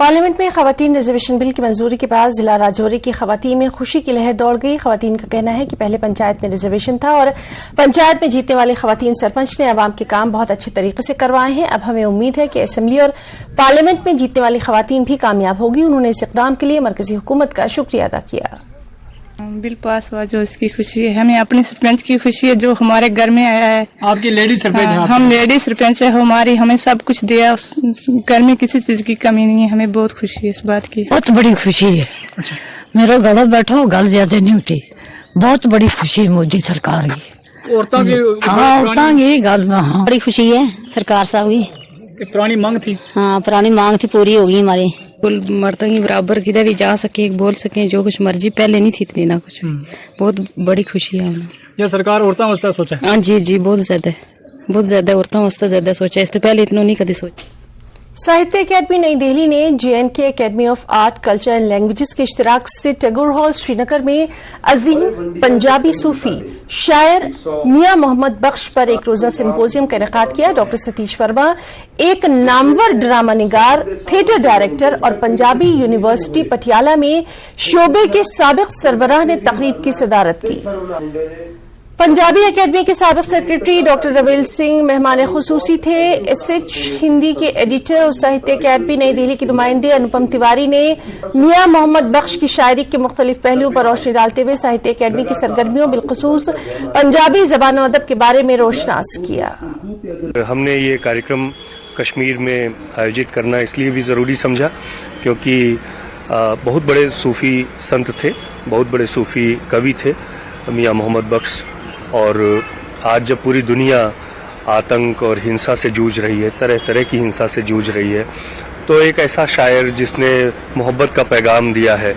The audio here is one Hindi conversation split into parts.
पार्लियामेंट में खवातीन रिजर्वेशन बिल की मंजूरी के बाद जिला राजौरी की खवातीन में खुशी की लहर दौड़ गई। खवातीन का कहना है कि पहले पंचायत में रिजर्वेशन था और पंचायत में जीतने वाले खवातीन सरपंच ने आवाम के काम बहुत अच्छे तरीके से करवाए हैं। अब हमें उम्मीद है कि असेंबली और पार्लियामेंट में जीतने वाली खवातीन भी कामयाब होगी। उन्होंने इस इकदाम के लिए मरकजी हुकूमत का शुक्रिया अदा किया। बिल पास हुआ जो इसकी खुशी है, हमें अपने सरपंच की खुशी है जो हमारे घर में आया है। आपकी लेडी सरपंच है? हम लेडी सरपंच है, हमारी हमें सब कुछ दिया, उस घर में किसी चीज की कमी नहीं है। हमें बहुत खुशी है इस बात की, बहुत बड़ी खुशी है। अच्छा, मेरा गला बैठो गल ज्यादा नहीं होती, बहुत बड़ी खुशी मोदी सरकार की। औरतों की औरतों की गल में हाँ बड़ी खुशी है सरकार साहब की। पुरानी मांग थी। हाँ, पुरानी मांग थी, पूरी होगी हमारी। मर्दों की बराबर किधर भी जा सके, बोल सके जो कुछ मर्जी, पहले नहीं थी इतनी ना कुछ। बहुत बड़ी खुशी है हमें। यह सरकार औरतों वास्ते सोचा है? हाँ जी, बहुत ज्यादा औरतों वास्ते ज्यादा सोचा, इससे पहले इतना नहीं कभी सोचा। साहित्य अकेडमी नई दिल्ली ने JNK academy of art culture and languages के इश्तिराक से टैगोर हॉल श्रीनगर में अजीम पंजाबी सूफी शायर मियां मोहम्मद बख्श पर एक रोजा सिंपोजियम का इनेकाद किया। डॉक्टर सतीश वर्मा एक नामवर ड्रामा निगार, थिएटर डायरेक्टर और पंजाबी यूनिवर्सिटी पटियाला में शोबे के साबिक सरबराह ने तकरीब की सदारत की। पंजाबी अकेडमी के साबिक सेक्रेटरी डॉक्टर रवेल सिंह मेहमान खुसूसी थे। SH हिंदी के एडिटर और साहित्य अकेडमी नई दिल्ली के नुमाइंदे अनुपम तिवारी ने मियां मोहम्मद बख्श की शायरी के मुख्तलिफ पहलुओं पर रोशनी डालते हुए साहित्य अकेडमी की सरगर्मियों बिलखुसूस पंजाबी जबान और अदब के बारे में रोशनास किया। हमने ये कार्यक्रम कश्मीर में आयोजित करना इसलिए भी ज़रूरी समझा क्योंकि बहुत बड़े सूफ़ी संत थे, बहुत बड़े सूफ़ी कवि थे मियां मोहम्मद बख्श। और आज जब पूरी दुनिया आतंक और हिंसा से जूझ रही है, तरह तरह की हिंसा से जूझ रही है, तो एक ऐसा शायर जिसने मोहब्बत का पैगाम दिया है,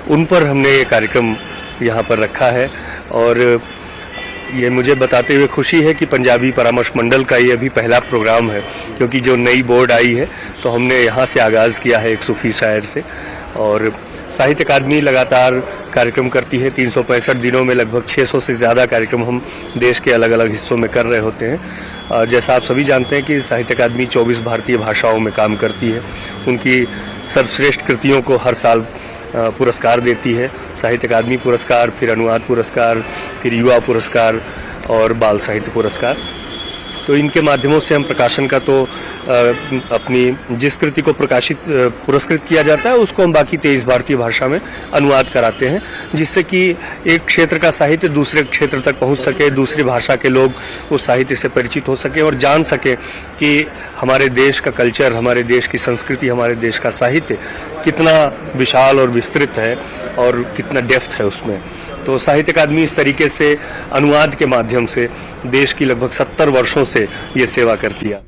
उन पर हमने ये कार्यक्रम यहाँ पर रखा है। और ये मुझे बताते हुए खुशी है कि पंजाबी परामर्श मंडल का ये अभी पहला प्रोग्राम है, क्योंकि जो नई बोर्ड आई है तो हमने यहाँ से आगाज़ किया है एक सूफी शायर से। और साहित्य अकादमी लगातार कार्यक्रम करती है, 365 दिनों में लगभग 600 से ज़्यादा कार्यक्रम हम देश के अलग अलग हिस्सों में कर रहे होते हैं। जैसा आप सभी जानते हैं कि साहित्य अकादमी 24 भारतीय भाषाओं में काम करती है, उनकी सर्वश्रेष्ठ कृतियों को हर साल पुरस्कार देती है। साहित्य अकादमी पुरस्कार, फिर अनुवाद पुरस्कार, फिर युवा पुरस्कार और बाल साहित्य पुरस्कार। तो इनके माध्यमों से हम प्रकाशन का तो अपनी जिस कृति को पुरस्कृत किया जाता है उसको हम बाकी 23 भारतीय भाषा में अनुवाद कराते हैं, जिससे कि एक क्षेत्र का साहित्य दूसरे क्षेत्र तक पहुंच सके, दूसरी भाषा के लोग उस साहित्य से परिचित हो सके और जान सके कि हमारे देश का कल्चर, हमारे देश की संस्कृति, हमारे देश का साहित्य कितना विशाल और विस्तृत है और कितना डेप्थ है उसमें। तो साहित्य अकादमी इस तरीके से अनुवाद के माध्यम से देश की लगभग 70 वर्षों से ये सेवा करती है।